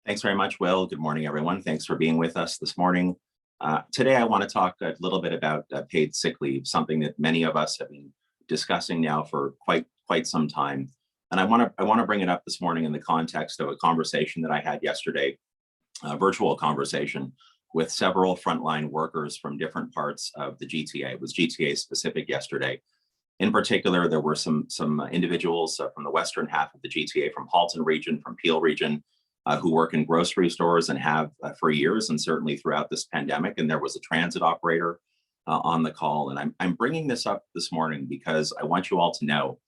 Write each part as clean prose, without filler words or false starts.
Thanks very much, Will. Good morning, everyone. Thanks for being with us this morning. Today, I want to talk a little bit about paid sick leave, something that many of us have been discussing now for quite some time. And I want to bring it up this morning in the context of a conversation that I had yesterday, a virtual conversation with several frontline workers from different parts of the GTA. It was GTA specific yesterday. In particular, there were some individuals from the western half of the GTA, from Halton region, from Peel region, who work in grocery stores and have for years, and certainly throughout this pandemic. And there was a transit operator on the call. And I'm bringing this up this morning because I want you all to know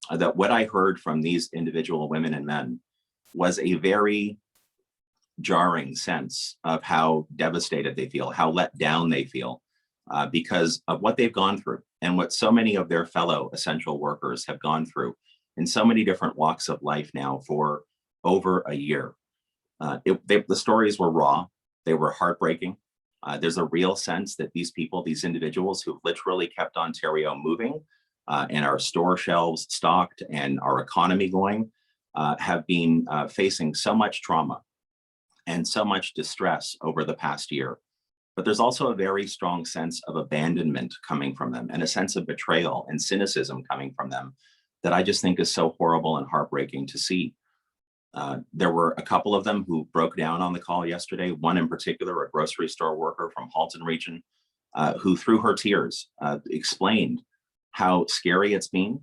that what I heard from these individual women and men was a very jarring sense of how devastated they feel, how let down they feel, because of what they've gone through and what so many of their fellow essential workers have gone through in so many different walks of life now for over a year. The stories were raw, they were heartbreaking. There's a real sense that these people, these individuals who've literally kept Ontario moving and our store shelves stocked and our economy going, have been facing so much trauma and so much distress over the past year. But there's also a very strong sense of abandonment coming from them and a sense of betrayal and cynicism coming from them that I just think is so horrible and heartbreaking to see. There were a couple of them who broke down on the call yesterday. One in particular, a grocery store worker from Halton region, who through her tears explained how scary it's been,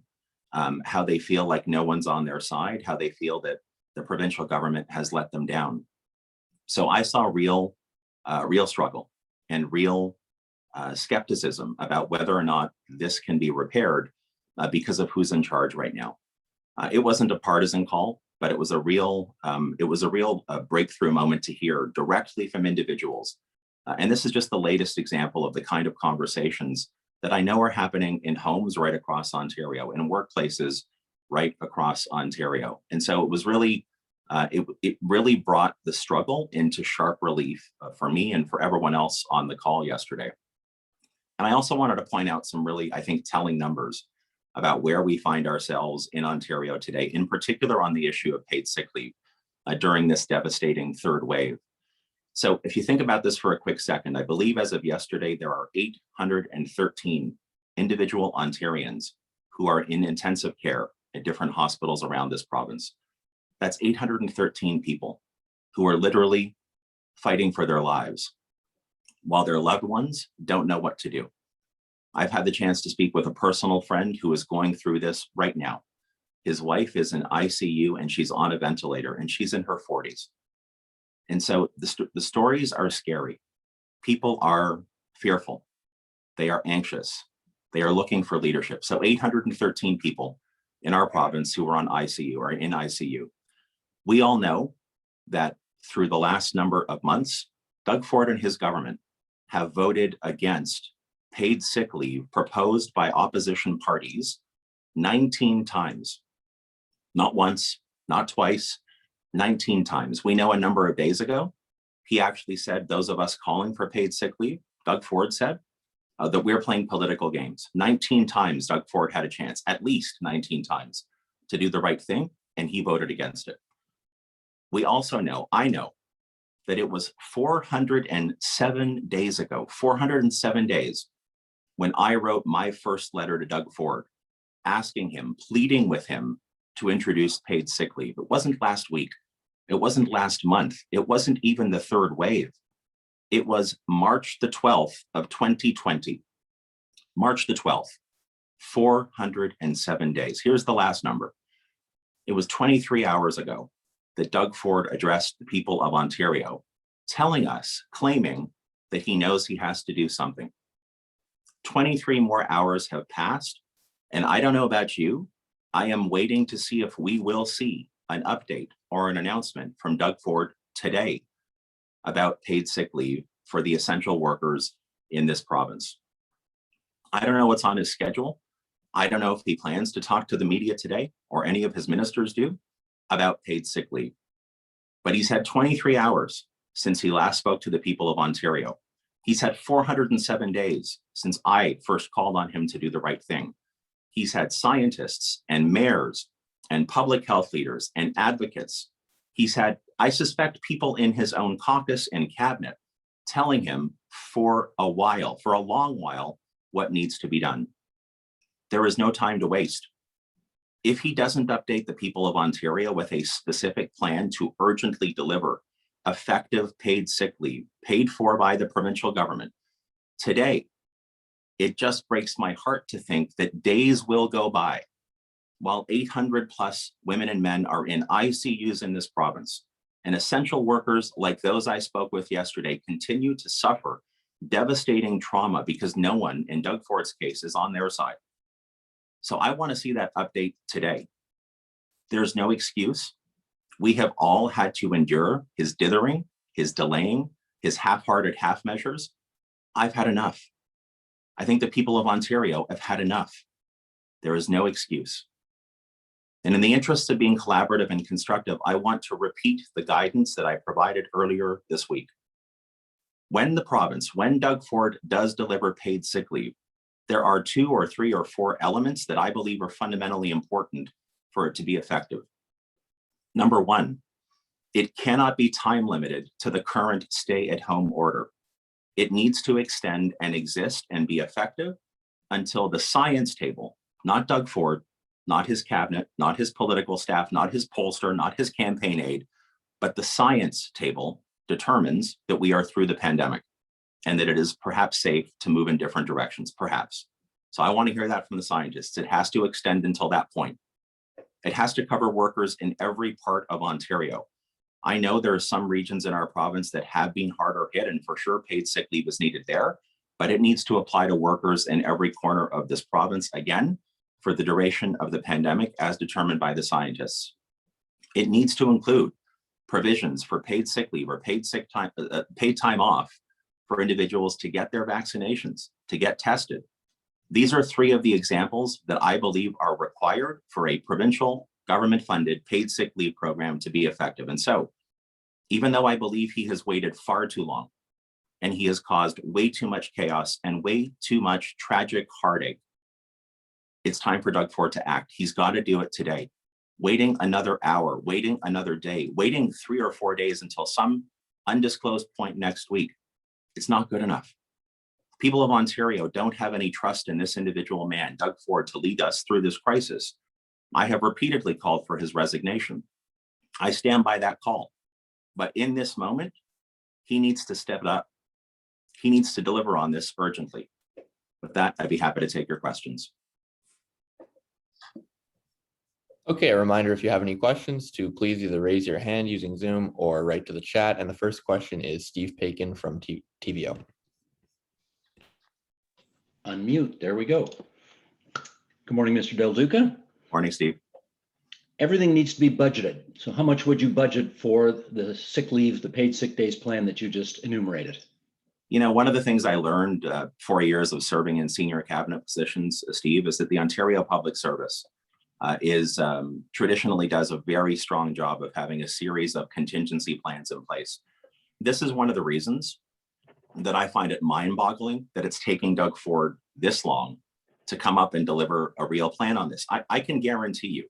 how they feel like no one's on their side, how they feel that the provincial government has let them down. So I saw real struggle and real skepticism about whether or not this can be repaired because of who's in charge right now. It wasn't a partisan call, but it was a real breakthrough moment to hear directly from individuals. And this is just the latest example of the kind of conversations that I know are happening in homes right across Ontario, in workplaces right across Ontario. And so it was really, it really brought the struggle into sharp relief for me and for everyone else on the call yesterday. And I also wanted to point out some really, I think, telling numbers about where we find ourselves in Ontario today, in particular on the issue of paid sick leave during this devastating third wave. So if you think about this for a quick second, I believe as of yesterday, there are 813 individual Ontarians who are in intensive care at different hospitals around this province. That's 813 people who are literally fighting for their lives while their loved ones don't know what to do. I've had the chance to speak with a personal friend who is going through this right now. His wife is in ICU and she's on a ventilator and she's in her 40s. And so the stories are scary. People are fearful. They are anxious. They are looking for leadership. So 813 people in our province who are on ICU or in ICU. We all know that through the last number of months, Doug Ford and his government have voted against paid sick leave proposed by opposition parties 19 times. Not once, not twice, 19 times. We know a number of days ago, he actually said, those of us calling for paid sick leave, Doug Ford said, that we're playing political games. 19 times Doug Ford had a chance, at least 19 times, to do the right thing, and he voted against it. We also know, I know, that it was 407 days ago, 407 days, when I wrote my first letter to Doug Ford, asking him, pleading with him to introduce paid sick leave. It wasn't last week. It wasn't last month. It wasn't even the third wave. It was March the 12th of 2020. March the 12th, 407 days. Here's the last number. It was 23 hours ago that Doug Ford addressed the people of Ontario, telling us, claiming that he knows he has to do something. 23 more hours have passed, and I don't know about you, I am waiting to see if we will see an update or an announcement from Doug Ford today about paid sick leave for the essential workers in this province. I don't know what's on his schedule. I don't know if he plans to talk to the media today or any of his ministers do about paid sick leave. But he's had 23 hours since he last spoke to the people of Ontario. He's had 407 days since I first called on him to do the right thing. He's had scientists and mayors and public health leaders and advocates. He's had I suspect people in his own caucus and cabinet telling him for a long while, what needs to be done. There is no time to waste. If he doesn't update the people of Ontario with a specific plan to urgently deliver effective paid sick leave, paid for by the provincial government, today, it just breaks my heart to think that days will go by while 800 plus women and men are in ICUs in this province, and essential workers like those I spoke with yesterday continue to suffer devastating trauma because no one, in Doug Ford's case, is on their side. So I want to see that update today. There's no excuse. We have all had to endure his dithering, his delaying, his half-hearted half measures. I've had enough. I think the people of Ontario have had enough. There is no excuse. And in the interest of being collaborative and constructive, I want to repeat the guidance that I provided earlier this week. When Doug Ford does deliver paid sick leave, there are 2 or 3 or 4 elements that I believe are fundamentally important for it to be effective. Number 1, it cannot be time limited to the current stay-at-home order. It needs to extend and exist and be effective until the science table, not Doug Ford, not his cabinet, not his political staff, not his pollster, not his campaign aide, but the science table determines that we are through the pandemic and that it is perhaps safe to move in different directions, perhaps. So I want to hear that from the scientists. It has to extend until that point. It has to cover workers in every part of Ontario. I know there are some regions in our province that have been harder hit, and for sure paid sick leave is needed there, but it needs to apply to workers in every corner of this province, again, for the duration of the pandemic as determined by the scientists. It needs to include provisions for paid sick leave or paid time off for individuals to get their vaccinations, to get tested. These are 3 of the examples that I believe are required for a provincial government-funded paid sick leave program to be effective. And so, even though I believe he has waited far too long and he has caused way too much chaos and way too much tragic heartache, it's time for Doug Ford to act. He's got to do it today. Waiting another hour, waiting another day, waiting 3 or 4 days until some undisclosed point next week, it's not good enough. People of Ontario don't have any trust in this individual man, Doug Ford, to lead us through this crisis. I have repeatedly called for his resignation. I stand by that call. But in this moment, he needs to step it up. He needs to deliver on this urgently. With that, I'd be happy to take your questions. Okay, a reminder, if you have any questions, to please either raise your hand using Zoom or write to the chat. And the first question is Steve Paikin from TVO. Unmute, there we go. Good morning, Mr. Del Duca. Morning, Steve. Everything needs to be budgeted. So how much would you budget for the sick leave, the paid sick days plan that you just enumerated? You know, one of the things I learned 4 years of serving in senior cabinet positions, Steve, is that the Ontario Public Service traditionally does a very strong job of having a series of contingency plans in place. This is one of the reasons that I find it mind-boggling that it's taking Doug Ford this long to come up and deliver a real plan on this. I can guarantee you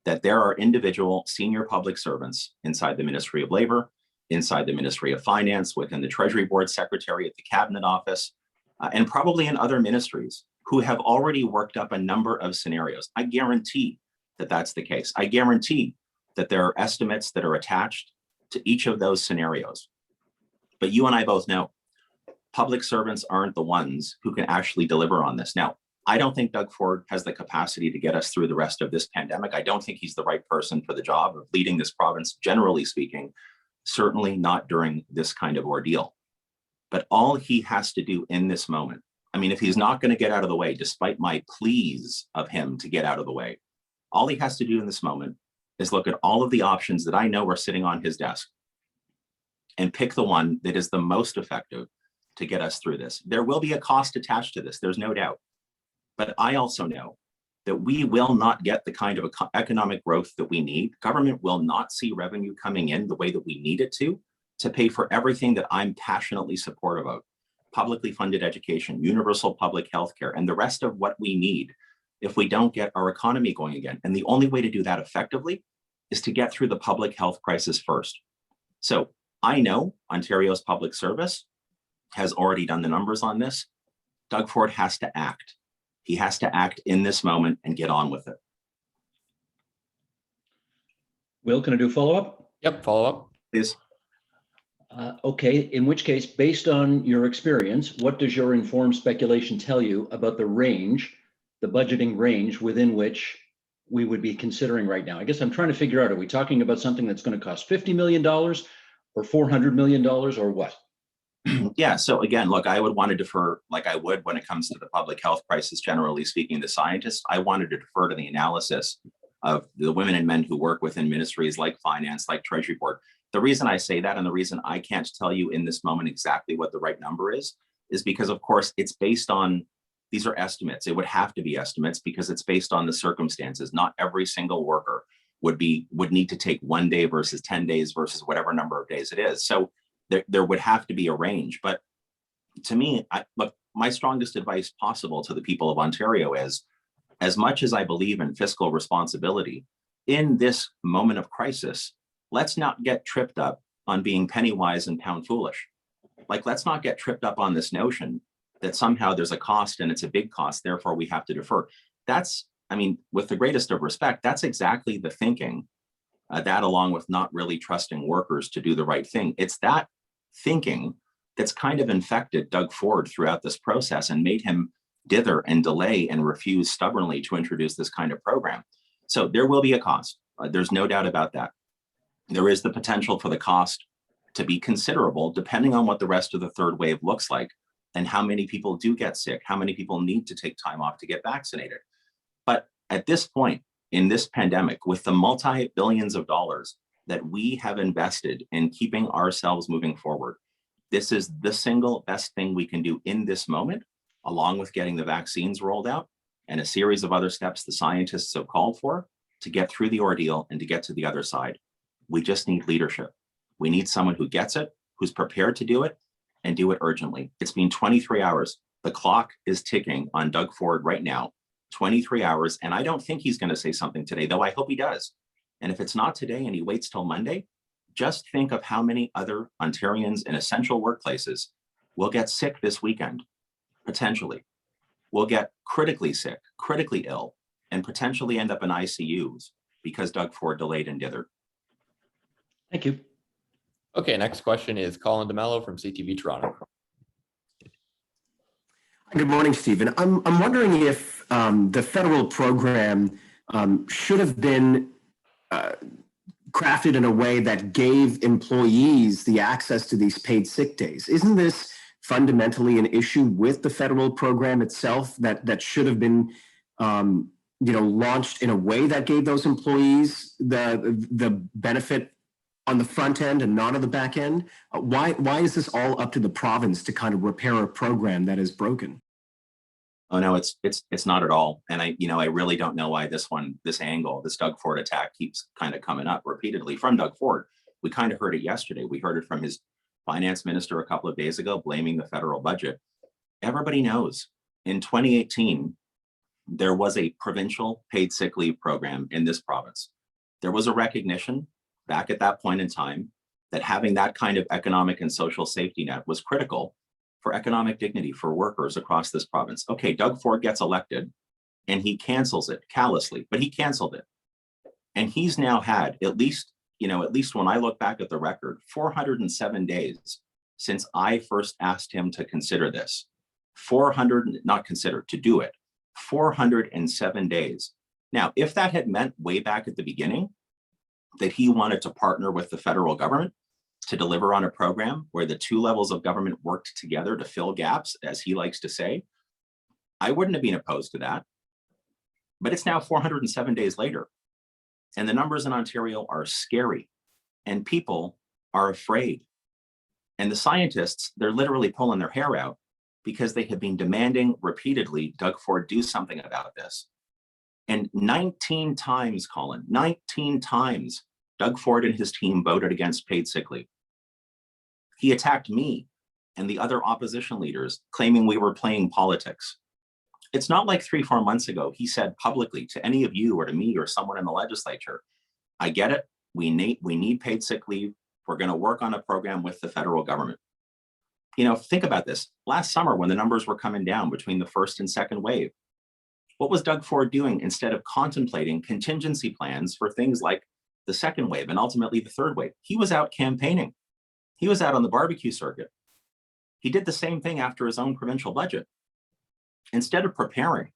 that there are individual senior public servants inside the Ministry of Labor, inside the Ministry of Finance, within the Treasury Board Secretary at the Cabinet Office, and probably in other ministries who have already worked up a number of scenarios. I guarantee that that's the case. I guarantee that there are estimates that are attached to each of those scenarios. But you and I both know public servants aren't the ones who can actually deliver on this. Now, I don't think Doug Ford has the capacity to get us through the rest of this pandemic. I don't think he's the right person for the job of leading this province, generally speaking, certainly not during this kind of ordeal. But all he has to do in this moment, I mean, if he's not going to get out of the way, despite my pleas of him to get out of the way, all he has to do in this moment is look at all of the options that I know are sitting on his desk and pick the one that is the most effective to get us through this. There will be a cost attached to this, there's no doubt. But I also know that we will not get the kind of economic growth that we need. Government will not see revenue coming in the way that we need it to pay for everything that I'm passionately supportive of. Publicly funded education, universal public health care, and the rest of what we need if we don't get our economy going again. And the only way to do that effectively is to get through the public health crisis first. So I know Ontario's public service has already done the numbers on this. Doug Ford has to act. He has to act in this moment and get on with it. Will, can I do a follow-up? Yep, follow up. Please. Okay, in which case, based on your experience, what does your informed speculation tell you about the range, the budgeting range within which we would be considering right now? I guess I'm trying to figure out, are we talking about something that's going to cost $50 million or $400 million or what? Yeah, so again, look, I would want to defer, like I would when it comes to the public health crisis, generally speaking, the scientists, I wanted to defer to the analysis of the women and men who work within ministries like finance, like Treasury Board. The reason I say that and the reason I can't tell you in this moment exactly what the right number is because of course it's based on, these are estimates. It would have to be estimates because it's based on the circumstances. Not every single worker would need to take 1 day versus 10 days versus whatever number of days it is. So there would have to be a range. But to me, look, my strongest advice possible to the people of Ontario is, as much as I believe in fiscal responsibility, in this moment of crisis, let's not get tripped up on being penny wise and pound foolish. Like, let's not get tripped up on this notion that somehow there's a cost and it's a big cost, therefore we have to defer. That's, I mean, with the greatest of respect, that's exactly the thinking, that along with not really trusting workers to do the right thing. It's that thinking that's kind of infected Doug Ford throughout this process and made him dither and delay and refuse stubbornly to introduce this kind of program. So there will be a cost. There's no doubt about that. There is the potential for the cost to be considerable depending on what the rest of the third wave looks like and how many people do get sick, how many people need to take time off to get vaccinated. But at this point in this pandemic, with the multi-billions of dollars that we have invested in keeping ourselves moving forward, this is the single best thing we can do in this moment, along with getting the vaccines rolled out and a series of other steps the scientists have called for to get through the ordeal and to get to the other side. We just need leadership. We need someone who gets it, who's prepared to do it, and do it urgently. It's been 23 hours. The clock is ticking on Doug Ford right now, 23 hours. And I don't think he's going to say something today, though I hope he does. And if it's not today and he waits till Monday, just think of how many other Ontarians in essential workplaces will get sick this weekend, potentially. Will get critically sick, critically ill, and potentially end up in ICUs because Doug Ford delayed and dithered. Thank you. Okay, next question is Colin DeMello from CTV Toronto. Good morning, Stephen. I'm wondering if the federal program should have been crafted in a way that gave employees the access to these paid sick days. Isn't this fundamentally an issue with the federal program itself that should have been launched in a way that gave those employees the benefit on the front end and not on the back end? Why is this all up to the province to kind of repair a program that is broken? Oh no, it's not at all. And I really don't know why this angle, this Doug Ford attack keeps kind of coming up repeatedly from Doug Ford. We kind of heard it yesterday. We heard it from his finance minister a couple of days ago, blaming the federal budget. Everybody knows in 2018, there was a provincial paid sick leave program in this province. There was a recognition back at that point in time that having that kind of economic and social safety net was critical for economic dignity for workers across this province. Okay, Doug Ford gets elected and he cancels it callously, but he canceled it. And he's now had at least when I look back at the record, 407 days since I first asked him to consider this. 407 days. Now, if that had meant way back at the beginning that he wanted to partner with the federal government to deliver on a program where the two levels of government worked together to fill gaps, as he likes to say, I wouldn't have been opposed to that. But it's now 407 days later. And the numbers in Ontario are scary and people are afraid. And the scientists, they're literally pulling their hair out because they have been demanding repeatedly Doug Ford do something about this. And 19 times, Colin, 19 times, Doug Ford and his team voted against paid sick leave. He attacked me and the other opposition leaders, claiming we were playing politics. It's not like 3-4 months ago, he said publicly to any of you or to me or someone in the legislature, I get it, we need paid sick leave, We're going to work on a program with the federal government. You know, think about this. Last summer, when the numbers were coming down between the first and second wave, what was Doug Ford doing instead of contemplating contingency plans for things like the second wave and ultimately the third wave? He was out campaigning. He was out on the barbecue circuit. He did the same thing after his own provincial budget. Instead of preparing,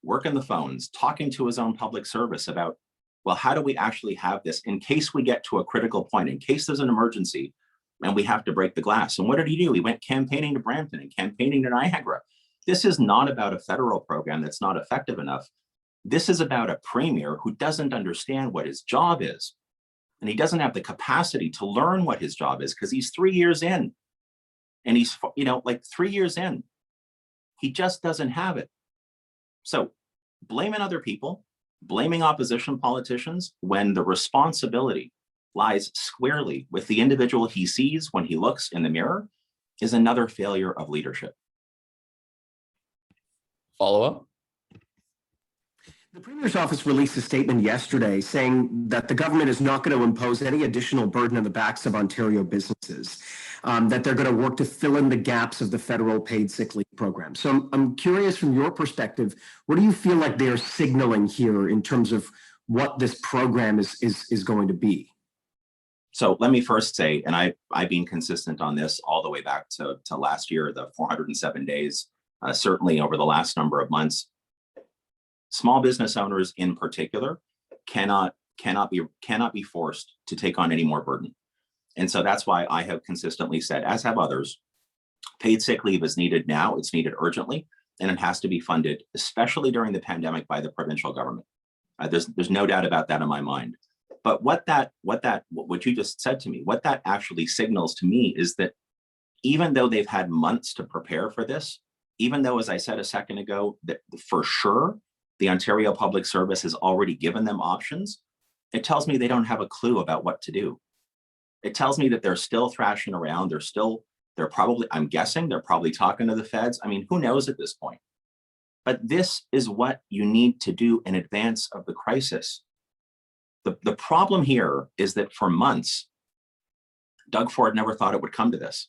working the phones, talking to his own public service about, well, how do we actually have this in case we get to a critical point, in case there's an emergency and we have to break the glass? And what did he do? He went campaigning to Brampton and campaigning to Niagara. This is not about a federal program that's not effective enough. This is about a premier who doesn't understand what his job is. And he doesn't have the capacity to learn what his job is because he's 3 years in. And he's, you know, like 3 years in. He just doesn't have it. So blaming other people, blaming opposition politicians when the responsibility lies squarely with the individual he sees when he looks in the mirror is another failure of leadership. Follow up. The Premier's office released a statement yesterday saying that the government is not going to impose any additional burden on the backs of Ontario businesses, that they're going to work to fill in the gaps of the federal paid sick leave program. So I'm curious from your perspective, what do you feel like they're signaling here in terms of what this program is going to be? So let me first say, and I've been consistent on this all the way back to last year, the 407 days, certainly over the last number of months. Small business owners in particular cannot be forced to take on any more burden. And so that's why I have consistently said, as have others, paid sick leave is needed now, it's needed urgently, and it has to be funded, especially during the pandemic, by the provincial government. There's no doubt about that in my mind. But what you just said to me, what that actually signals to me is that even though they've had months to prepare for this, even though, as I said a second ago, that for sure, the Ontario Public Service has already given them options, it tells me they don't have a clue about what to do. It tells me that they're still thrashing around. I'm guessing they're probably talking to the feds. I mean, who knows at this point? But this is what you need to do in advance of the crisis. The problem here is that for months, Doug Ford never thought it would come to this.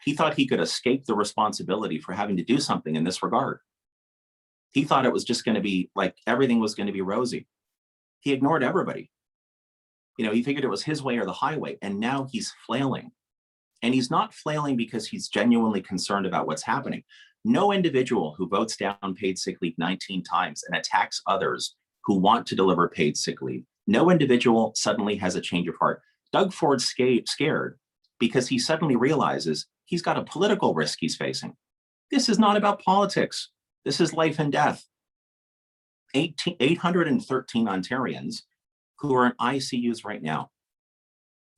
He thought he could escape the responsibility for having to do something in this regard. He thought it was just going to be like everything was going to be rosy. He ignored everybody. You know, he figured it was his way or the highway, and now he's flailing. And he's not flailing because he's genuinely concerned about what's happening. No individual who votes down paid sick leave 19 times and attacks others who want to deliver paid sick leave, no individual suddenly has a change of heart. Doug Ford's scared because he suddenly realizes he's got a political risk he's facing. This is not about politics. This is life and death. 813 Ontarians who are in ICUs right now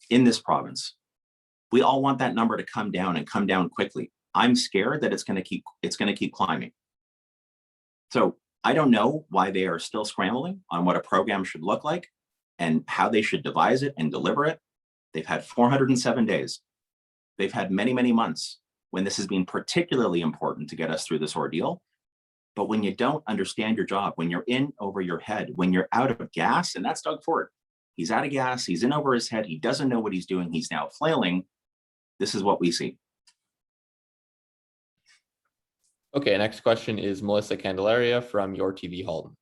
in this province. We all want that number to come down and come down quickly. I'm scared that it's going to keep climbing. So I don't know why they are still scrambling on what a program should look like and how they should devise it and deliver it. They've had 407 days. They've had many, many months when this has been particularly important to get us through this ordeal. But when you don't understand your job, when you're in over your head, when you're out of gas, and that's Doug Ford, he's out of gas, he's in over his head, he doesn't know what he's doing, he's now flailing. This is what we see. Okay, next question is Melissa Candelaria from Your TV Halton.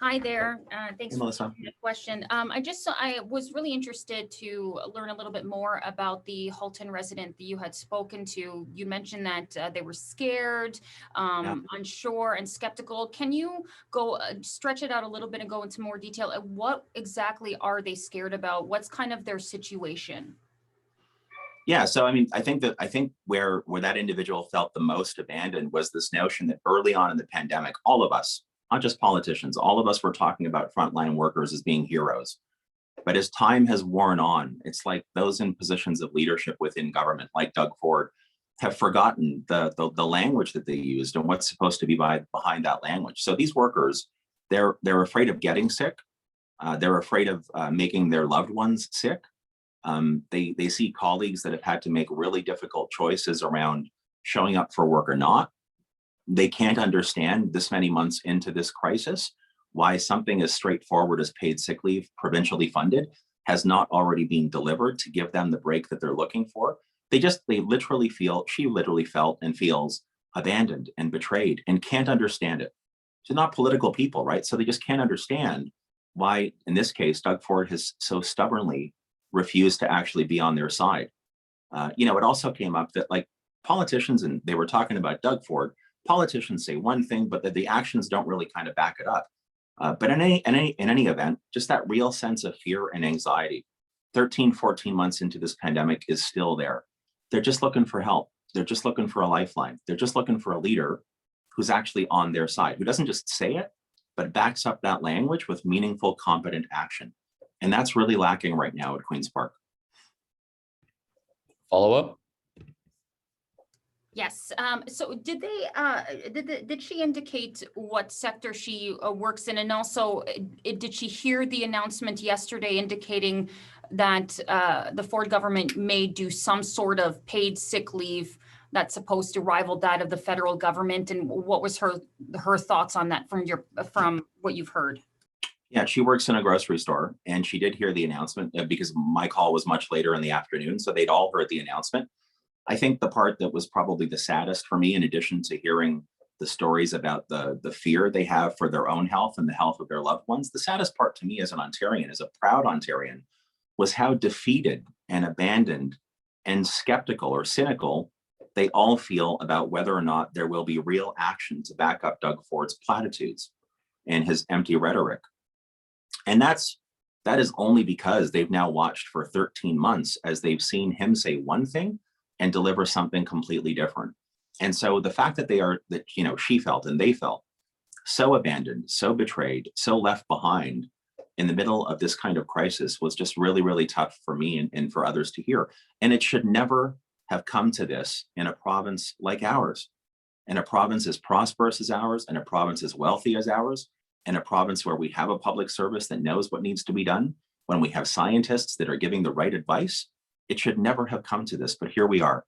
Hi there. Thanks Hey, for Melissa. the question. I was really interested to learn a little bit more about the Halton resident that you had spoken to. You mentioned that they were scared, unsure, and skeptical. Can you go stretch it out a little bit and go into more detail? What exactly are they scared about? What's kind of their situation? Yeah, so I mean, I think where that individual felt the most abandoned was this notion that early on in the pandemic, all of us, not just politicians, all of us were talking about frontline workers as being heroes. But as time has worn on, it's like those in positions of leadership within government, like Doug Ford, have forgotten the language that they used and what's supposed to be behind that language. So these workers, they're afraid of getting sick. They're afraid of making their loved ones sick. They see colleagues that have had to make really difficult choices around showing up for work or not. They can't understand this many months into this crisis why something as straightforward as paid sick leave, provincially funded, has not already been delivered to give them the break that they're looking for. They literally feel, she literally felt and feels abandoned and betrayed and can't understand it. They're not political people, right? So they just can't understand why, in this case, Doug Ford has so stubbornly refused to actually be on their side. It also came up that like politicians, and they were talking about Doug Ford, politicians say one thing, but that the actions don't really kind of back it up. But in any event, just that real sense of fear and anxiety, 13, 14 months into this pandemic is still there. They're just looking for help. They're just looking for a lifeline. They're just looking for a leader who's actually on their side, who doesn't just say it, but backs up that language with meaningful, competent action. And that's really lacking right now at Queen's Park. Follow up? Yes. So did did she indicate what sector she works in? And also, did she hear the announcement yesterday indicating that the Ford government may do some sort of paid sick leave that's supposed to rival that of the federal government? And what was her thoughts on that from what you've heard? Yeah, she works in a grocery store, and she did hear the announcement because my call was much later in the afternoon. So they'd all heard the announcement. I think the part that was probably the saddest for me, in addition to hearing the stories about the fear they have for their own health and the health of their loved ones, the saddest part to me as an Ontarian, as a proud Ontarian, was how defeated and abandoned and skeptical or cynical they all feel about whether or not there will be real action to back up Doug Ford's platitudes and his empty rhetoric. And that is only because they've now watched for 13 months as they've seen him say one thing and deliver something completely different. And so the fact that she felt and they felt so abandoned, so betrayed, so left behind in the middle of this kind of crisis was just really, really tough for me and for others to hear. And it should never have come to this in a province like ours, in a province as prosperous as ours, in a province as wealthy as ours, in a province where we have a public service that knows what needs to be done, when we have scientists that are giving the right advice. It should never have come to this, but here we are.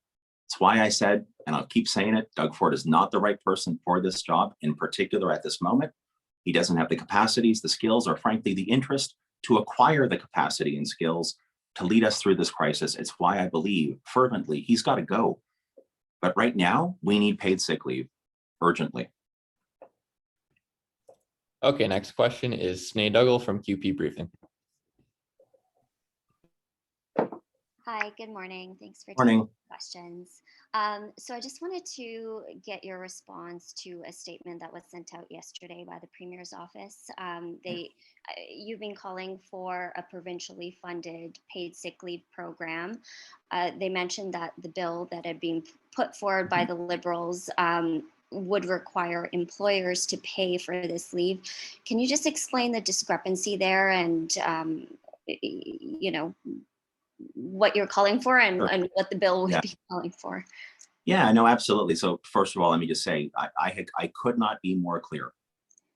It's why I said, and I'll keep saying it, Doug Ford is not the right person for this job, in particular at this moment. He doesn't have the capacities, the skills, or frankly, the interest to acquire the capacity and skills to lead us through this crisis. It's why I believe fervently he's got to go. But right now, we need paid sick leave urgently. Okay, next question is Sneh Dougal from QP Briefing. Hi, good morning. Thanks for Morning. taking questions. So I just wanted to get your response to a statement that was sent out yesterday by the Premier's office. You've been calling for a provincially funded paid sick leave program. They mentioned that the bill that had been put forward by the Liberals would require employers to pay for this leave. Can you just explain the discrepancy there and, what you're calling for and, Sure. and what the bill would Yeah. be calling for? Yeah, no, absolutely. So first of all, let me just say, I could not be more clear.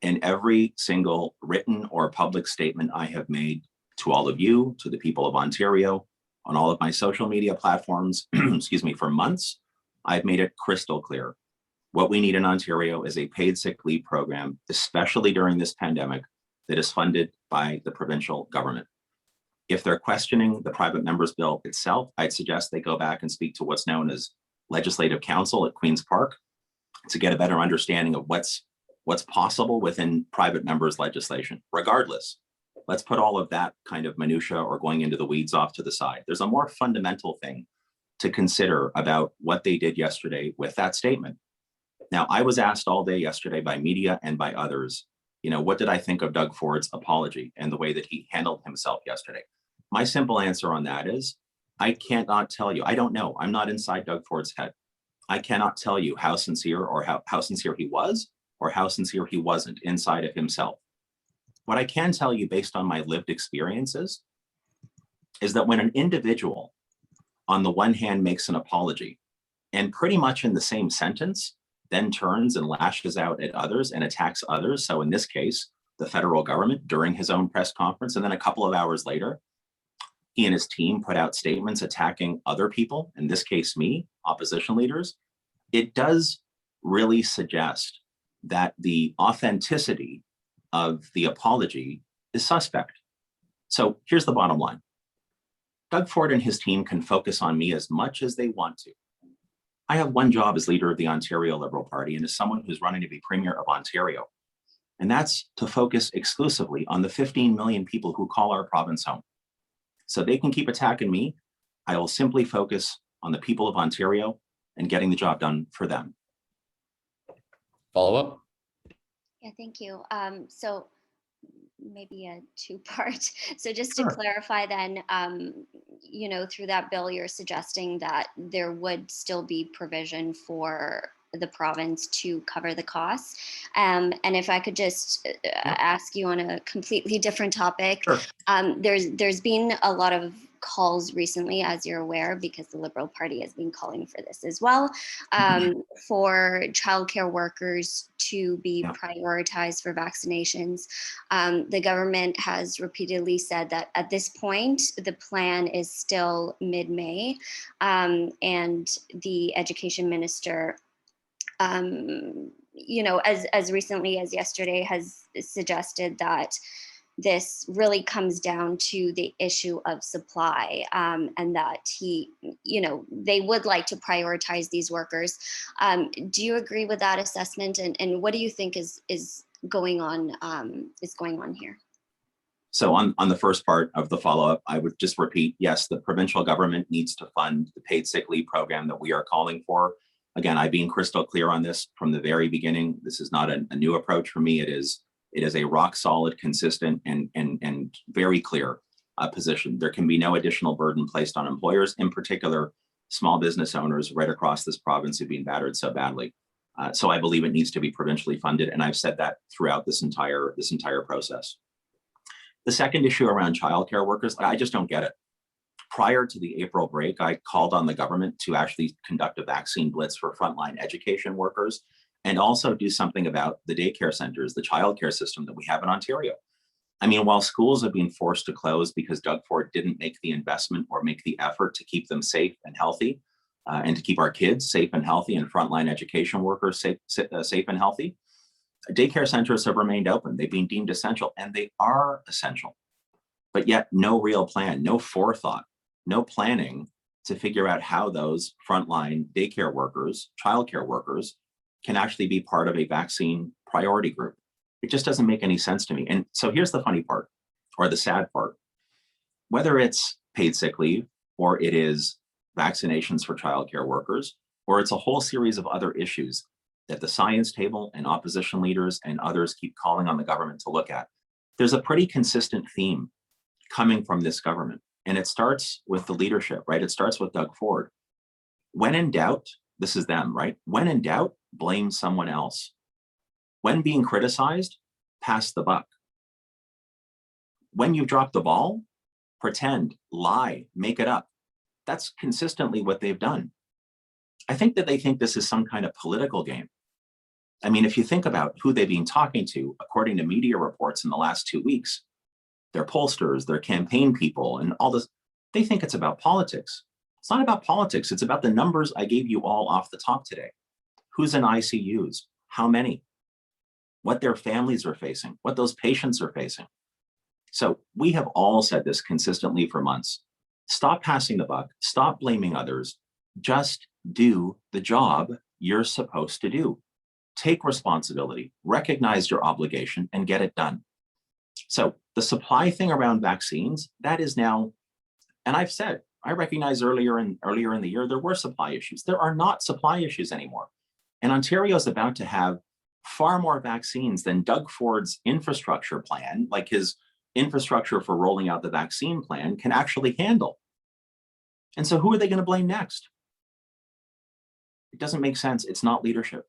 In every single written or public statement I have made to all of you, to the people of Ontario, on all of my social media platforms, excuse me, for months, I've made it crystal clear. What we need in Ontario is a paid sick leave program, especially during this pandemic, that is funded by the provincial government. If they're questioning the private members bill itself, I'd suggest they go back and speak to what's known as Legislative Council at Queen's Park to get a better understanding of what's possible within private members legislation. Regardless, let's put all of that kind of minutia or going into the weeds off to the side. There's a more fundamental thing to consider about what they did yesterday with that statement. Now, I was asked all day yesterday by media and by others, what did I think of Doug Ford's apology and the way that he handled himself yesterday? My simple answer on that is, I cannot tell you. I don't know. I'm not inside Doug Ford's head. I cannot tell you how sincere or how sincere he was or how sincere he wasn't inside of himself. What I can tell you based on my lived experiences is that when an individual on the one hand makes an apology and pretty much in the same sentence then turns and lashes out at others and attacks others, so in this case, the federal government during his own press conference, and then a couple of hours later, he and his team put out statements attacking other people, in this case me, opposition leaders, it does really suggest that the authenticity of the apology is suspect. So here's the bottom line. Doug Ford and his team can focus on me as much as they want to. I have one job as leader of the Ontario Liberal Party and as someone who's running to be Premier of Ontario. And that's to focus exclusively on the 15 million people who call our province home. So they can keep attacking me. I will simply focus on the people of Ontario and getting the job done for them. Follow up? Yeah, thank you. So maybe a two-part. So just to Sure. clarify then, you know, through that bill, you're suggesting that there would still be provision for the province to cover the costs. And if I could just ask you on a completely different topic, Sure. there's been a lot of calls recently, as you're aware, because the Liberal Party has been calling for this as well, for childcare workers to be prioritized for vaccinations. The government has repeatedly said that at this point, the plan is still mid-May, and the education minister, you know, as recently as yesterday, has suggested that this really comes down to the issue of supply, and that you know, they would like to prioritize these workers. Do you agree with that assessment? And what do you think is going on here? So on the first part of the follow-up, I would just repeat, yes, the provincial government needs to fund the paid sick leave program that we are calling for. Again, I've been crystal clear on this from the very beginning. This is not a new approach for me. It is a rock solid, consistent, and very clear position. There can be no additional burden placed on employers, in particular, small business owners right across this province who've been battered so badly. So I believe it needs to be provincially funded, and I've said that throughout this entire process. The second issue around childcare workers, I just don't get it. Prior to the April break, I called on the government to actually conduct a vaccine blitz for frontline education workers and also do something about the daycare centers, the childcare system that we have in Ontario. I mean, while schools have been forced to close because Doug Ford didn't make the investment or make the effort to keep them safe and healthy, and to keep our kids safe and healthy and frontline education workers safe and healthy, daycare centers have remained open. They've been deemed essential, and they are essential. But yet no real plan, no forethought, no planning to figure out how those frontline daycare workers, childcare workers, can actually be part of a vaccine priority group. It just doesn't make any sense to me. And so here's the funny part, or the sad part. Whether it's paid sick leave, or it is vaccinations for childcare workers, or it's a whole series of other issues that the science table and opposition leaders and others keep calling on the government to look at, there's a pretty consistent theme coming from this government. And it starts with the leadership, right? It starts with Doug Ford. When in doubt, this is them, right? When in doubt, blame someone else. When being criticized, pass the buck. When you drop the ball, pretend, lie, make it up. That's consistently what they've done. I think that they think this is some kind of political game. I mean, if you think about who they've been talking to, according to media reports in the last 2 weeks, their pollsters, their campaign people, and all this, they think it's about politics. It's not about politics. It's about the numbers I gave you all off the top today. Who's in ICUs? How many? What their families are facing, what those patients are facing. So we have all said this consistently for months. Stop passing the buck. Stop blaming others. Just do the job you're supposed to do. Take responsibility, recognize your obligation, and get it done. So the supply thing around vaccines, that is now, and I've said, I recognize earlier in the year, there were supply issues. There are not supply issues anymore. And Ontario is about to have far more vaccines than Doug Ford's infrastructure plan, like his infrastructure for rolling out the vaccine plan, can actually handle. And so who are they going to blame next? It doesn't make sense. It's not leadership.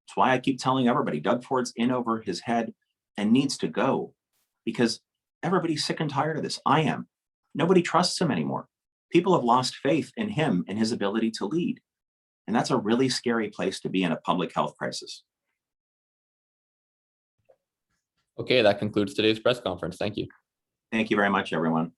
That's why I keep telling everybody, Doug Ford's in over his head and needs to go, because everybody's sick and tired of this. I am. Nobody trusts him anymore. People have lost faith in him and his ability to lead. And that's a really scary place to be in a public health crisis. Okay, that concludes today's press conference. Thank you. Thank you very much, everyone.